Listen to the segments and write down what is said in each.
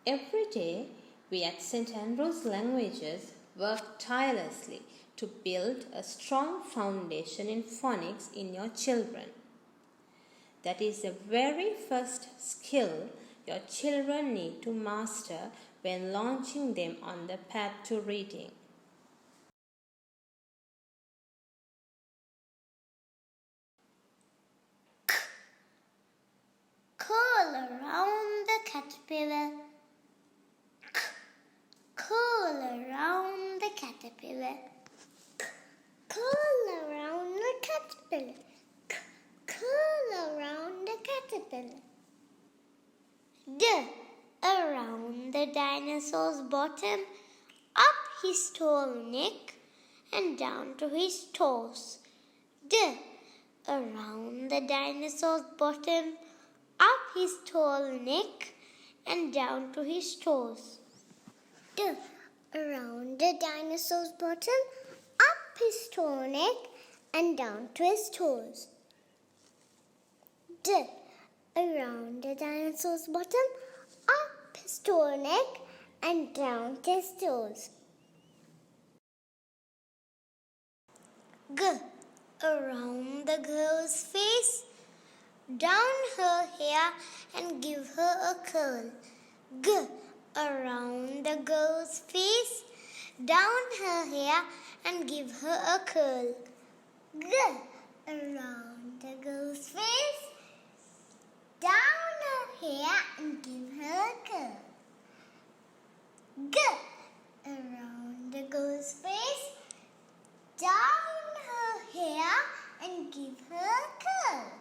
Every day, we at St. Andrew's Languages work tirelessly to build a strong foundation in phonics in your children. That is the very first skill your children need to master when launching them on the path to reading. Curl around the caterpillar. Curl around the caterpillar. Curl around the caterpillar. Curl around the caterpillar. Around the dinosaur's bottom, up his tall neck and down to his toes. Around the dinosaur's bottom, up his tall neck and down to his toes. Around the dinosaur's bottom, up his tall neck and down to his toes. Around the dinosaur's bottom, up his tall neck and down to his toes. Around the girl's face, down her hair and give her a curl. Around the girl's face, down her hair and give her a curl. Around the girl's face, down her hair and give her a curl. Around the girl's face, down her hair and give her a curl.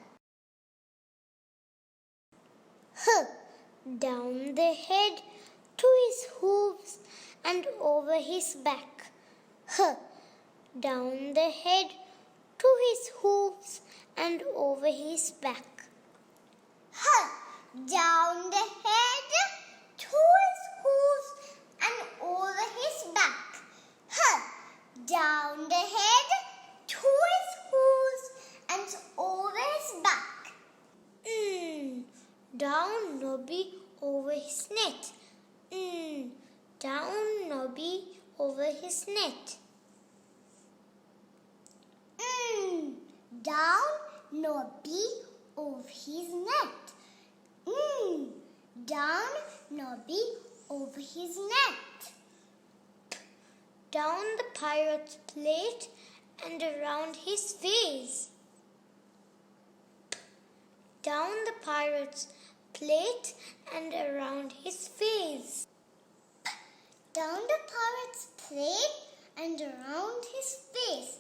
Down the head to his hooves and over his back. Down the head to his hooves and over his back. Down the head to his hooves and over his back. Down the head to his hooves and over his back. Down Nobby over his net. Down Nobby over his net. Down Nobby over his net. Down Nobby over his net. Down the pirate's plate and around his face. Down the pirate's plate and around his face. Down the pirate's plate and around his face.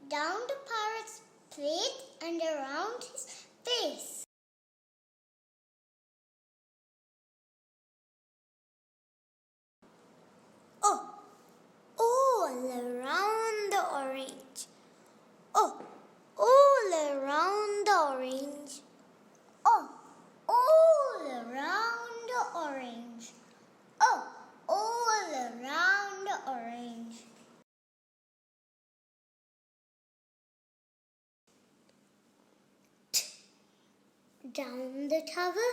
Down the pirate's plate and around his face. All around the orange. All around the orange. All around the orange. All around the orange. Down the tower,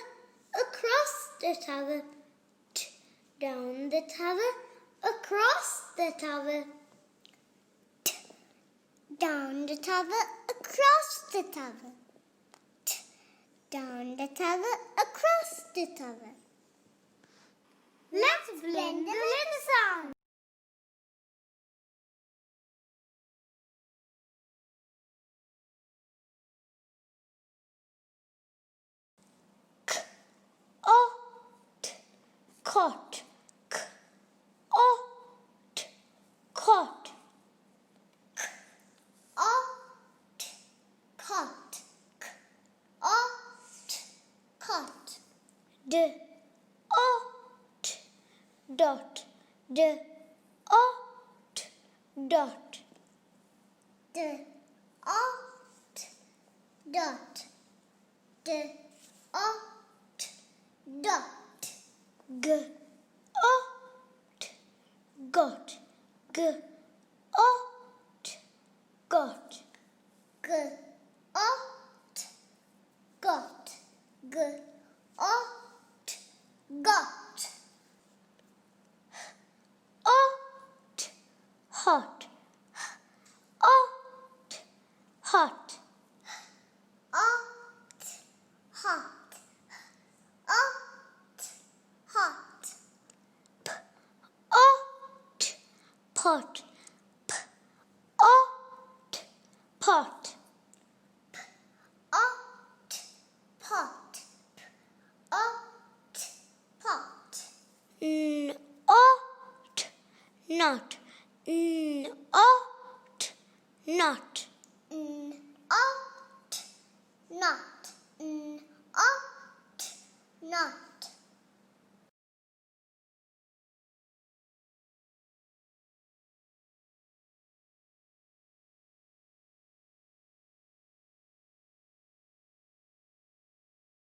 across the tower. Down the tower, across the tower. Down the tower, across the tower. Down the tower, across the tower. Let's blend the little sound. Cot. Cot. Cot. Cot. Dot. Dot. Dot. Dot. Got. Got. Got. Got. pot. P-o-t, pot. P-o-t, pot. P-o-t, pot. N-o-t, not. N-o-t, not.